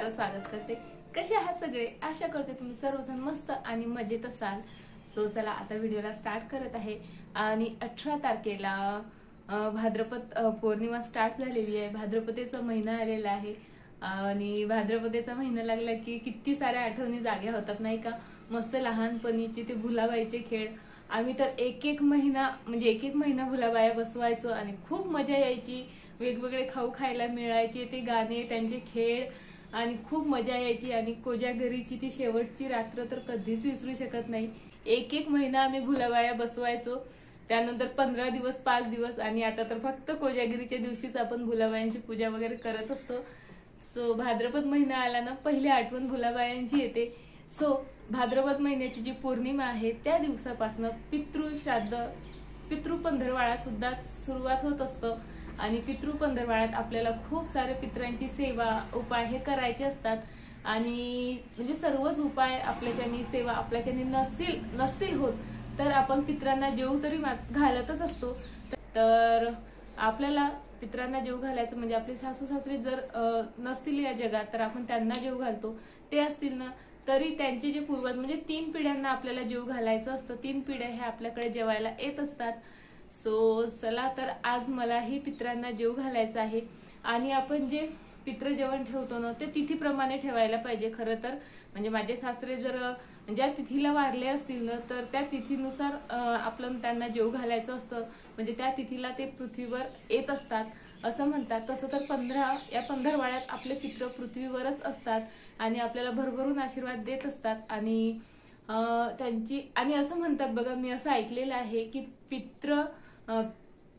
सारं स्वागत करते। कसे आहात सगळे? आशा करते तुम्ही सर्वजण मस्त आणि मजेत असाल। सो चला आता व्हिडिओला स्टार्ट करत आहे। आणि 18 तारखेला भाद्रपद पौर्णिमा स्टार्ट झालेली आहे। भाद्रपदेचा महिना आलेला आहे आणि भाद्रपदेचा महिना लागला की किती साऱ्या आठवणी जाग्या होतात नाही का। मस्त लहानपणीचे ते भुलाबाईचे खेळ, आम्ही तर एक एक महिना भुलाबाया बसवायचो आणि खूप मजा यायची। वेगवेगळे खाऊ खायला मिळायचे, ते गाणे, त्यांचे खेळ आणि खूप मजा यायची। आणि कोजागरीची ती शेवटची रात्र तर कधीच विसरू शकत नाही। एक एक महिना आम्ही भुलाबाया बसवायचो, त्यानंतर 15 दिवस 5 दिवस, आणि आता तर फक्त कोजागिरीच्या दिवशीच आपण भुलाबायांची पूजा वगैरे करत असतो। सो भाद्रपद महिना आला ना, पहिली आठवण भुलाबायांची येते। सो भाद्रपद महिन्याची जी पौर्णिमा आहे त्या दिवसापासून पितृश्राद्ध, पितृपंधरवाळा सुद्धा सुरुवात होत असतं। आणि पितृपंधरवाळ्यात आपल्याला खूप सारे पितरांची सेवा उपाय हे करायचे असतात। आणि म्हणजे सर्वच उपाय आपल्याच्यानी, सेवा आपल्याच्यानी नसतील होत तर आपण पितरांना जेव तरी घालतच असतो। तर आपल्याला पितरांना जेव घालायचं म्हणजे आपले सासू सासरे जर नसतील या जगात तर आपण त्यांना जेव घालतो। ते असतील ना तरी त्यांचे जे पूर्वज म्हणजे 3 पिढ्यांना आपल्याला जेव घालायचं असतं। 3 पिढ्या हे आपल्याकडे जेवायला येत असतात। सो चला तर आज मलाही पितरांना जेव घालायचं आहे। आणि आपण जे पितृ जेवण ठेवतो ना ते तिथीप्रमाणे ठेवायला पाहिजे खरं तर। म्हणजे माझे सासरे जर ज्या तिथीला वारले असतील ना तर त्या तिथीनुसार आपण त्यांना जेव घालायचं असतं। म्हणजे त्या तिथीला ते पृथ्वीवर येत असतात असं म्हणतात। तसं तर 15 आपले पितृ पृथ्वीवरच असतात आणि आपल्याला भरभरून आशीर्वाद देत असतात। आणि त्यांची आणि असं म्हणतात बघा, मी असं ऐकलेलं आहे की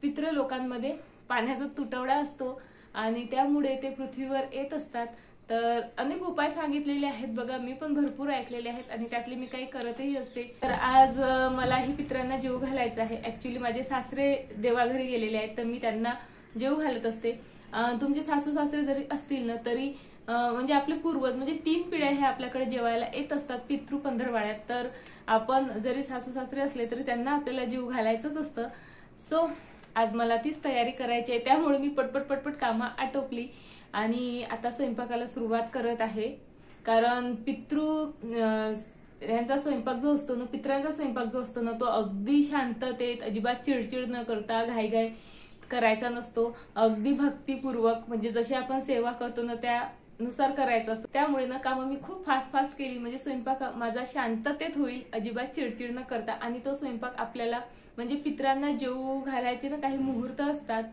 पितृ लोकांमध्ये पाण्याचा तुटवडा असतो आणि त्यामुळे ते पृथ्वीवर येत असतात। तर अनेक उपाय सांगितलेले आहेत बघा, मी पण भरपूर ऐकलेले आहेत आणि त्यातले मी काही करतही असते। तर आज मलाही पितरांना जेव घालायचं आहे। ऍक्च्युली माझे सासरे देवाघरी गेलेले आहेत तर मी त्यांना जेव घालत असते। तुमचे सासू सासरे जरी असतील ना तरी म्हणजे आपले पूर्वज म्हणजे 3 पिढ्या हे आपल्याकडे जेवायला येत असतात पितृ पंधरवाड्यात। तर आपण जरी सासू सासरे असले तरी त्यांना आपल्याला जीव घालायचंच असतं। सो आज मला तीच तयारी करायची आहे, त्यामुळे मी पटपट कामं आटोपली आणि आता स्वयंपाकाला सुरुवात करत आहे। कारण यांचा स्वयंपाक जो असतो ना, पितरांचा स्वयंपाक जो असतो ना तो अगदी शांततेत, अजिबात चिडचिड न करता, घाईघाई करायचा नसतो, अगदी भक्तीपूर्वक म्हणजे जशी आपण सेवा करतो ना त्यानुसार करायचं असतं। त्यामुळे ना कामं मी खूप फास्ट केली म्हणजे स्वयंपाक माझा शांततेत होईल, अजिबात चिडचिड न करता। आणि तो स्वयंपाक आपल्याला म्हणजे पितरांना जेवू घालायचे ना काही मुहूर्त असतात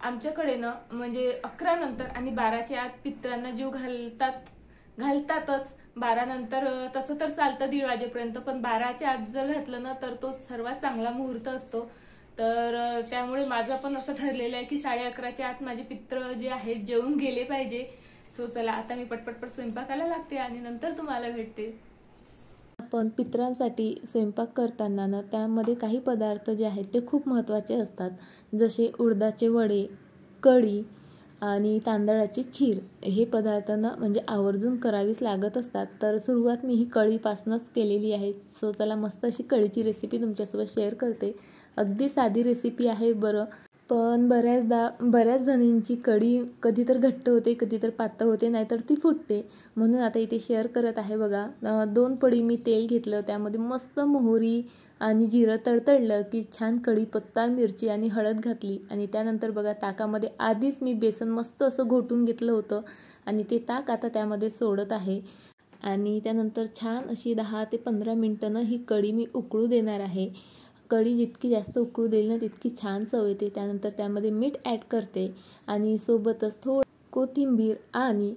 आमच्याकडे ना, म्हणजे 11 नंतर आणि 12च्या आत पितरांना जीव घालतातच। 12 नंतर तसं तर चालतं 1:30 वाजेपर्यंत, पण 12च्या आत जर घातलं ना तर तो सर्वात चांगला मुहूर्त असतो। तर त्यामुळे माझं पण असं ठरलेलं आहे की 11:30च्या आत माझे पित्र जे आहेत जेवून गेले पाहिजे। सो चला आता मी पटपट स्वयंपाकाला लागते आणि नंतर तुम्हाला भेटते। आपण पितरांसाठी स्वयंपाक करताना ना त्यामध्ये काही पदार्थ जे आहेत ते खूप महत्त्वाचे असतात, जसे उडदाचे वडे, कढी आणि तांदळाची खीर। हे पदार्थांना म्हणजे आवर्जून करावीच लागत असतात। तर सुरुवात मी ही कढीपासूनच केलेली आहे। सो चला मस्त अशी कढीची रेसिपी तुमच्यासोबत शेअर करते। अगदी साधी रेसिपी आहे बरं, पण बऱ्याच जणींची कढी कधी तर घट्ट होते, कधी तर पातळ होते, नाहीतर ती फुटते। म्हणून आता इथे शेअर करत आहे बघा। 2 पडी मी तेल घेतलं, त्यामध्ये मस्त मोहरी आणि जिरं तडतडलं की छान कढीपत्ता, मिरची आणि हळद घातली। आणि त्यानंतर बघा ताकामध्ये आधीच मी बेसन मस्त असं घोटून घेतलं होतं आणि ते ताक आता त्यामध्ये सोडत आहे। आणि त्यानंतर छान अशी 10 ते 15 मिनिटांनं ही कढी मी उकळू देणार आहे। कढी जितकी जास्त उकळू देईल ना तितकी छान चव येते। त्यानंतर त्यामध्ये मीठ ॲड करते आणि सोबतच थोडं कोथिंबीर आणि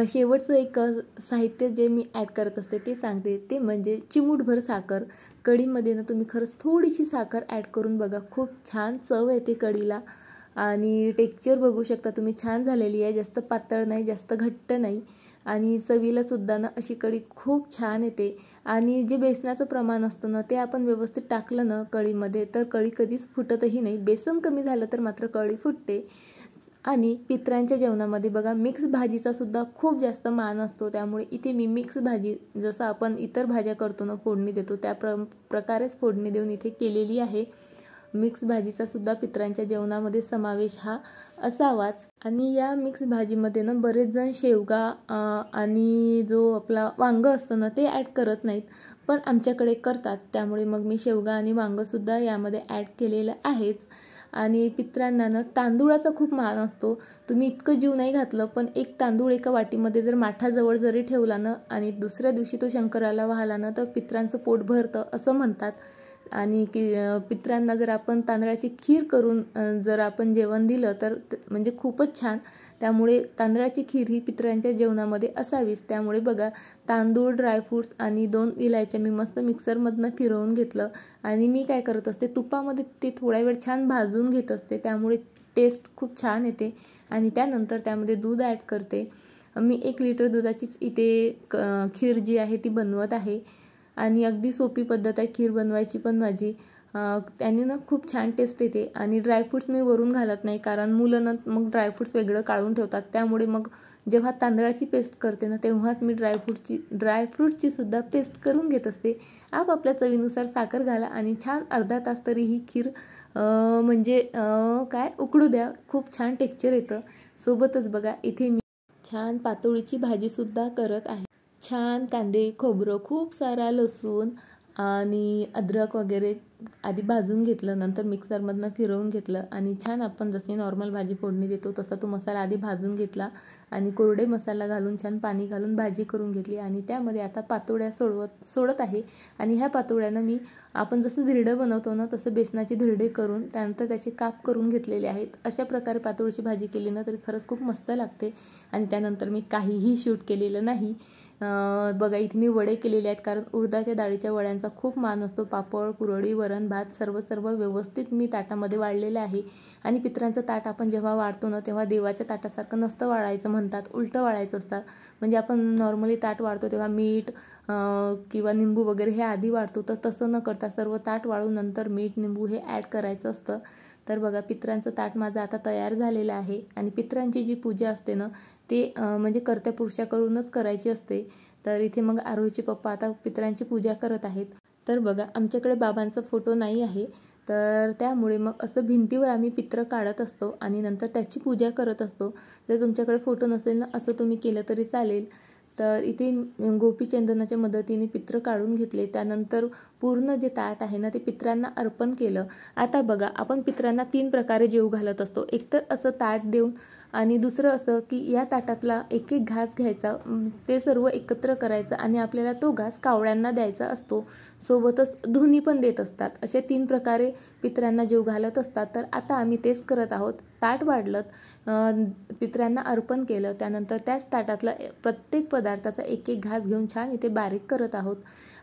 शेवटचं एक साहित्य जे मी ॲड करत असते ते सांगते, ते म्हणजे चिमूटभर साखर। कढीमध्ये ना तुम्ही खरंच थोडीशी साखर ॲड करून बघा, खूप छान चव येते कढीला। आणि टेक्स्चर बघू शकता तुम्ही, छान झालेली आहे, जास्त पातळ नाही, जास्त घट्ट नाही। आणि चवीला सुद्धा ना अशी कढी खूप छान येते। आणि जे बेसनाचं प्रमाण असतं ना ते आपण व्यवस्थित टाकलं ना कढीमध्ये तर कढी कधीच फुटतही नाही। बेसन कमी झालं तर मात्र कढी फुटते। आणि पितरांच्या जेवणामध्ये बघा मिक्स भाजीचा सुद्धा खूप जास्त मान असतो, त्यामुळे इथे मी मिक्स भाजी जसं आपण इतर भाज्या करतो ना फोडणी देतो त्या प्रकारेच फोडणी देऊन इथे केलेली आहे। मिक्स भाजीचा सुद्धा पितरांच्या जेवणामध्ये समावेश हा असावाच। आणि या मिक्स भाजीमध्ये ना बरेच जण शेवगा आणि जो आपला वांग असतं ना ते ॲड करत नाहीत, पण आमच्याकडे करतात, त्यामुळे मग मी शेवगा आणि वांगसुद्धा यामध्ये ॲड केलेलं आहेच। आणि पितरांना ना तांदूळाचा खूप मान असतो। तुम्ही इतकं जीव नाही घातलं, पण एक तांदूळ एका वाटीमध्ये जर माठाजवळ जरी ठेवला ना आणि दुसऱ्या दिवशी तो शंकराला वाहला ना तर पितरांचं पोट भरतं असं म्हणतात। आणि पितरांना जर आपण तांदळाची खीर करून जर आपण जेवण दिलं तर म्हणजे खूपच छान। त्यामुळे तांदळाची खीर ही पितरांच्या जेवणामध्ये असावीच। त्यामुळे बघा, तांदूळ, ड्रायफ्रूट्स आणि 2 इलायच्या मी मस्त मिक्सरमधनं फिरवून घेतलं आणि मी काय करत असते, तुपामध्ये ते थोडा वेळ छान भाजून घेत असते, त्यामुळे टेस्ट खूप छान येते। आणि त्यानंतर त्यामध्ये दूध ॲड करते। मी 1 लिटर दुधाचीच इथे खीर जी आहे ती बनवत आहे आणि अगदी सोपी पद्धत आहे खीर बनवायची पण माझी। त्याने ना खूप छान टेस्ट येते। आणि ड्रायफ्रूट्स मी वरून घालत नाही, कारण मुलं ना मग ड्रायफ्रूट्स वेगळं काढून ठेवतात, त्यामुळे मग जेव्हा तांदळाची पेस्ट करते ना तेव्हाच मी ड्रायफ्रूटची सुद्धा पेस्ट करून घेत असते। आपापल्या चवीनुसार साखर घाला आणि छान अर्धा तास तरी ही खीर म्हणजे काय उकडू द्या, खूप छान टेक्स्चर येतं। सोबतच बघा, इथे मी छान पातोळीची भाजीसुद्धा करत आहे। छान कांदे, खोबरं, खूप सारा लसूण आणि अद्रक वगैरे आधी भाजून घेतलं, नंतर मिक्सरमधनं फिरवून घेतलं आणि छान आपण जशी नॉर्मल भाजी फोडणी देतो तसा तो मसाला आधी भाजून घेतला आणि कोरडे मसाला घालून छान पाणी घालून भाजी करून घेतली आणि त्यामध्ये आता पातोळ्या सोडत आहे। आणि ह्या पातोळ्यानं मी आपण जसं धिरडं बनवतो ना तसं बेसनाचे धिरडे करून त्यानंतर त्याचे काप करून घेतलेले आहेत। अशा प्रकारे पातोळीची भाजी केली ना तरी खरंच खूप मस्त लागते। आणि त्यानंतर मी काहीही शूट केलेलं नाही। बघा, इथे मी वडे केलेले आहेत, कारण उडदाच्या डाळीच्या वड्यांचा खूप मान असतो। पापड, कुरडई, वरण, भात सर्व व्यवस्थित मी ताटामध्ये वाढलेलं आहे। आणि पितरांचं ताट आपण जेव्हा वाढतो ना तेव्हा देवाच्या ताटासारखं नसतं वाढायचं म्हणतात, उलटं वाढायचं असतं। म्हणजे आपण नॉर्मली ताट वाढतो तेव्हा मीठ किंवा निंबू वगैरे हे आधी वाढतो, तर तसं न करता सर्व ताट वाढून नंतर मीठ, निंबू हे ॲड करायचं असतं। तर बघा, पितरांचं ताट माझं आता तयार झालेलं आहे। आणि पितरांची जी पूजा असते ना ते म्हणजे कर्त्या पुरुषाकडूनच करायची असते। तर इथे मग आरोहीचे पप्पा आता पितरांची पूजा करत आहेत। तर बघा, आमच्याकडे बाबांचा फोटो नाही आहे, तर त्यामुळे मग असं भिंतीवर आम्ही पित्र काढत असतो आणि नंतर त्याची पूजा करत असतो। जर तुमच्याकडे फोटो नसेल ना असं तुम्ही केलं तरी चालेल। तर इथे गोपीचंदनाच्या मदतीने पित्र काढून घेतले, त्यानंतर पूर्ण जे ताट आहे ना ते पितरांना अर्पण केलं। आता बघा, आपण पितरांना 3 प्रकारे जेवू घालत असतो। एक तर असं ताट देऊन आणि दुसरं असं की या ताटातला एक घास घ्यायचा, ते सर्व एकत्र करायचं आणि आपल्याला तो घास कावळ्यांना द्यायचा असतो। सोबतच धुनी पण देत असतात। अशा 3 प्रकारे पितरांना जेवू घालत असतात। तर आता आम्ही तेच करत आहोत। ताट वाढलं, पितरांना अर्पण केलं, त्यानंतर त्याच ताटातला प्रत्येक पदार्थाचा एक घास घेऊन छान इथे बारीक करत आहोत।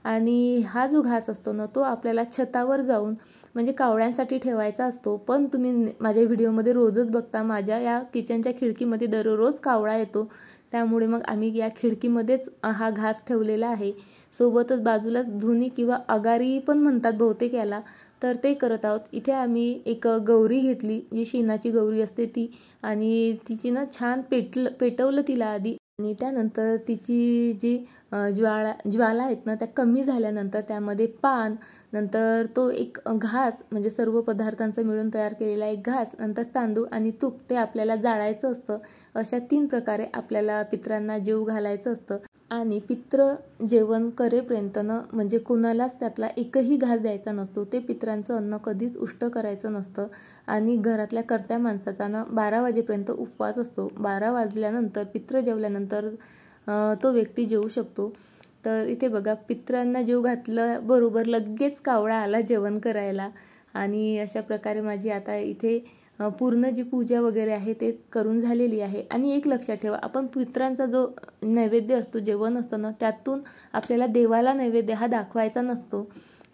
आणि हा जो घास असतो ना तो आपल्याला छतावर जाऊन म्हणजे कावळ्यांसाठी ठेवायचा असतो। पण तुम्ही माझ्या व्हिडिओमध्ये रोजच बघता, माझ्या या किचनच्या खिडकीमध्ये दररोज कावळा येतो, त्यामुळे मग आम्ही या खिडकीमध्येच हा घास ठेवलेला आहे। सोबतच बाजूलाच धुनी किंवा अगारी पण म्हणतात बहुतेक याला, तर ते करत आहोत। इथे आम्ही एक गौरी घेतली, जी शेणाची गौरी असते ती, आणि तिची ना छान पेटवलं तिला आधी, आणि त्यानंतर तिची जी ज्वाला आहेत ना त्या कमी झाल्यानंतर त्यामध्ये पान, नंतर तो एक घास म्हणजे सर्व पदार्थांचा मिळून तयार केलेला एक घास, नंतर तांदूळ आणि तूप ते आपल्याला जाळायचं असतं। अशा 3 प्रकारे आपल्याला पितरांना जेवू घालायचं असतं। आणि पित्र जेवण करेपर्यंत ना म्हणजे कुणालाच त्यातला एकही घास द्यायचा नसतो। ते पितरांचं अन्न कधीच उष्ट करायचं नसतं। आणि घरातल्या कर्त्या माणसाचा ना 12 वाजेपर्यंत उपवास असतो। 12 वाजल्यानंतर पित्र जेवल्यानंतर तो व्यक्ती जेवू शकतो। तर इथे बघा, पितरांना जेवू घातल्याबरोबर लगेच कावळा आला जेवण करायला। आणि अशा प्रकारे माझी आता इथे पूर्ण जी पूजा वगैरे आहे ते करून झालेली आहे। आणि एक लक्षात ठेवा, आपण पितरांचा जो नैवेद्य असतो, जेवण असतं ना, त्यातून आपल्याला देवाला नैवेद्य हा दाखवायचा नसतो।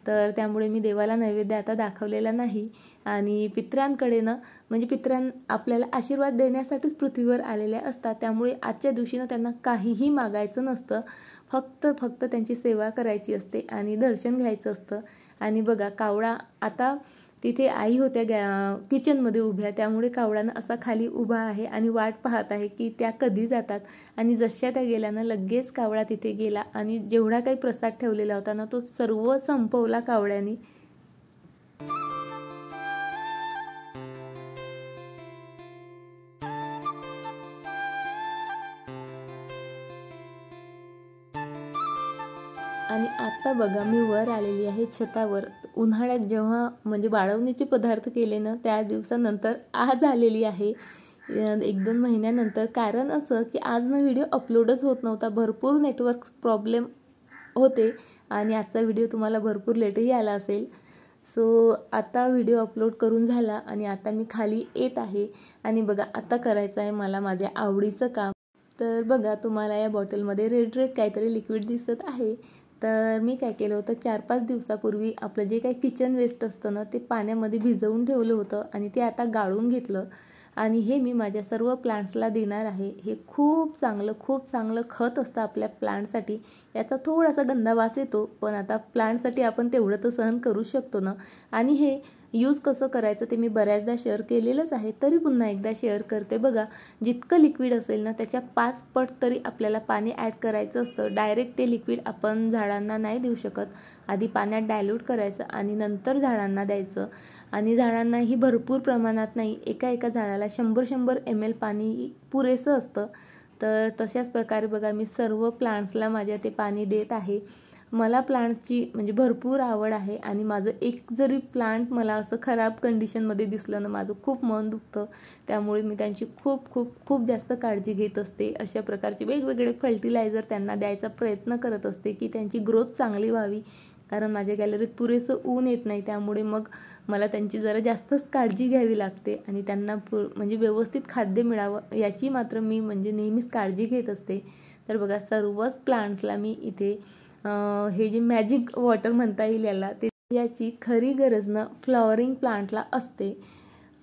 तर त्यामुळे मी देवाला नैवेद्य आता दाखवलेला नाही। आणि पितरांकडे ना म्हणजे आपल्याला आशीर्वाद देण्यासाठीच पृथ्वीवर आलेले असतात, त्यामुळे आजच्या दिवशी ना त्यांना काहीही मागायचं नसतं, फक्त त्यांची सेवा करायची असते आणि दर्शन घ्यायचं असतं। आणि बघा, कावळा आता तिथे आई होत्या किचनमध्ये उभ्या, त्यामुळे कावळानं असा खाली उभा आहे आणि वाट पाहत आहे की त्या कधी जातात। आणि जशा त्या गेल्यानं लगेच कावळा तिथे गेला आणि जेवढा काही प्रसाद ठेवलेला होता ना तो सर्व संपवला कावळ्याने। आणि आता बघा मी वर आलेली आहे छतावर. उन्हाळ्यात जेव्हा म्हणजे वाळवणीचे पदार्थ केले ना त्या दिवसानंतर आज आलेली आहे 1-2 महिन्यानंतर. कारण असं की आज ना व्हिडिओ अपलोडच होत नव्हता, भरपूर नेटवर्क प्रॉब्लेम होते आणि आजचा व्हिडिओ तुम्हाला भरपूर लेटही आला असेल. सो आता व्हिडिओ अपलोड करून झाला आणि आता मी खाली येत आहे आणि बघा आता करायचं आहे मला माझ्या आवडीचं काम. तर बघा तुम्हाला या बॉटलमध्ये रेड काहीतरी लिक्विड दिसत आहे. तर मी काय केलं होतं 4-5 दिवसापूर्वी आपलं जे काही किचन वेस्ट असतं ना ते पाण्यामध्ये भिजवून ठेवलं होतं आणि ते आता गाळून घेतलं आणि हे मी माझ्या सर्व प्लांट्सला देणार आहे. हे खूप चांगलं खत असतं आपल्या प्लांटसाठी. याचा थोडासा गंदा वास येतो पण आता प्लांटसाठी आपण तेवढं तर सहन करू शकतो ना. आणि हे यूज कसं करायचं ते मी बऱ्याचदा शेअर केलेलंच आहे, तरी पुन्हा एकदा शेअर करते. बघा जितकं लिक्विड असेल ना त्याच्या 5 पट तरी आपल्याला पाणी ॲड करायचं असतं. डायरेक्ट ते लिक्विड आपण झाडांना नाही देऊ शकत. आधी पाण्यात डायल्यूट करायचं आणि नंतर झाडांना द्यायचं. आणि झाडांनाही भरपूर प्रमाणात नाही, एका झाडाला 100 ml पाणी पुरेसं असतं. तर तशाच प्रकारे बघा मी सर्व प्लांट्सला माझ्या ते पाणी देत आहे. मला प्लांटची म्हणजे भरपूर आवड आहे आणि माझं एक जरी प्लांट मला असं खराब कंडिशनमध्ये दिसलं ना माझं खूप मन दुखतं. त्यामुळे मी त्यांची खूप जास्त काळजी घेत असते. अशा प्रकारचे वेगवेगळे फर्टिलायझर त्यांना द्यायचा प्रयत्न करत असते की त्यांची ग्रोथ चांगली व्हावी. कारण माझ्या गॅलरीत पुरेसं ऊन येत नाही, त्यामुळे मग मला त्यांची जरा जास्तच काळजी घ्यावी लागते आणि त्यांना म्हणजे व्यवस्थित खाद्य मिळावं याची मात्र मी म्हणजे नेहमीच काळजी घेत असते. तर बघा सर्वच प्लांट्सला मी इथे हे जे मॅजिक वॉटर म्हणता येईल याला, ते याची खरी गरज ना फ्लॉवरिंग प्लांटला असते.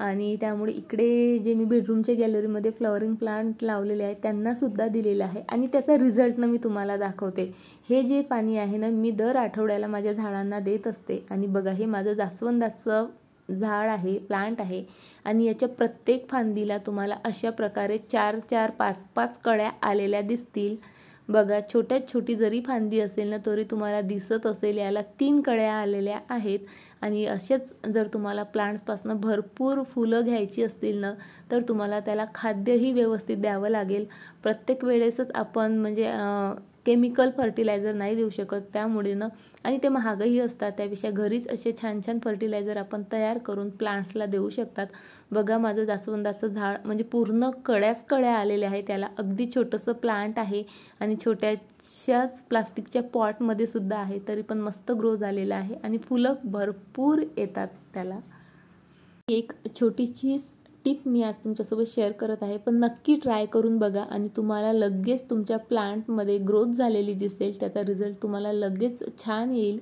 आणि त्यामुळे इकडे जे मी बेडरूमच्या गॅलरीमध्ये फ्लॉवरिंग प्लांट लावलेले आहेत त्यांनासुद्धा दिलेलं आहे आणि त्याचा रिझल्ट ना मी तुम्हाला दाखवते. हे जे पाणी आहे ना मी दर आठवड्याला माझ्या झाडांना देत असते. आणि बघा हे माझं जास्वंदाचं झाड आहे, प्लांट आहे आणि याच्या प्रत्येक फांदीला तुम्हाला अशा प्रकारे 4-4, 5-5 कळ्या आलेल्या दिसतील. बघा छोटी जरी फांदी असेल ना तरी तुम्हाला दिसत असेल याला 3 कळ्या आलेल्या आहेत. आणि असेच जर तुम्हाला प्लांट्सपासून भरपूर फुलं घ्यायची असतील ना तर तुम्हाला त्याला खाद्यही व्यवस्थित द्यावं लागेल. प्रत्येक वेळेसच आपण म्हणजे केमिकल फर्टिलायझर नाही देऊ शकत, त्यामुळे ना आणि ते महागही असतात. त्यापेक्षा घरीच असे छान फर्टिलायझर आपण तयार करून प्लांट्सला देऊ शकतात. बघा माझं जास्वंदाचं झाड म्हणजे पूर्ण कळ्या आलेल्या आहेत. त्याला अगदी छोटंसं प्लांट आहे आणि छोट्याशाच प्लास्टिकच्या पॉटमध्ये सुद्धा आहे, तरी पण मस्त ग्रो झालेलं आहे आणि फुलं भरपूर येतात त्याला. एक छोटीशी टिप मी आज तुमच्यासोबत शेअर करत आहे, पण नक्की ट्राय करून बघा आणि तुम्हाला लगेच तुमच्या प्लांटमध्ये ग्रोथ झालेली दिसेल. त्याचा रिझल्ट तुम्हाला लगेच छान येईल.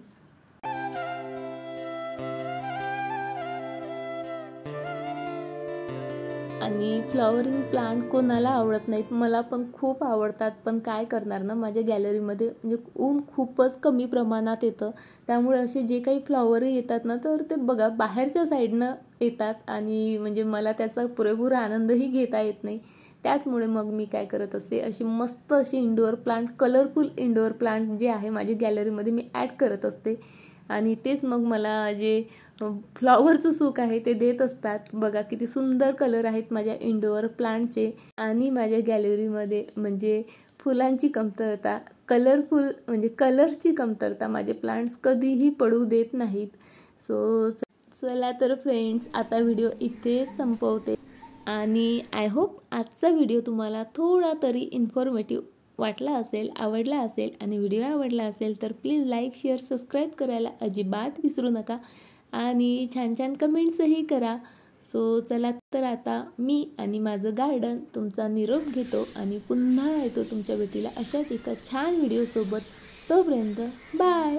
आणि फ्लॉवरिंग प्लांट कोणाला आवडत नाहीत, मला पण खूप आवडतात. पण काय करणार ना माझ्या गॅलरीमध्ये म्हणजे ऊन खूपच कमी प्रमाणात येतं, त्यामुळे असे जे काही फ्लॉवरही येतात ना तर ते बघा बाहेरच्या साईडनं येतात आणि म्हणजे मला त्याचा पुरेपूर आनंदही घेता येत नाही. त्याचमुळे मग मी काय करत असते, अशी मस्त अशी indoor plant, colourful indoor plant जे आहे माझ्या गॅलरीमध्ये मी ॲड करत असते आणि तेच मग मला जे फ्लॉवरचं सुख आहे ते देत असतात. बघा किती सुंदर कलर आहेत माझ्या इंडोअर प्लांटचे. आणि माझ्या गॅलरीमध्ये म्हणजे फुलांची कमतरता, कलरफुल म्हणजे कलरची कमतरता माझे प्लांट्स कधीही पडू देत नाहीत. सो चला तर फ्रेंड्स आता व्हिडिओ इथे संपवते आणि आय होप आजचा व्हिडिओ तुम्हाला थोडा तरी इन्फॉर्मेटिव्ह वाटला असेल, आवडला असेल. आणि व्हिडिओ आवडला असेल तर प्लीज लाईक, शेअर, सबस्क्राईब करायला अजिबात विसरू नका आणि छान कमेंट्सही करा. सो चला तर आता मी आणि माझं गार्डन तुमचा निरोप घेतो आणि पुन्हा येतो तुमच्या भेटीला अशाच एका छान व्हिडिओसोबत. तोपर्यंत बाय.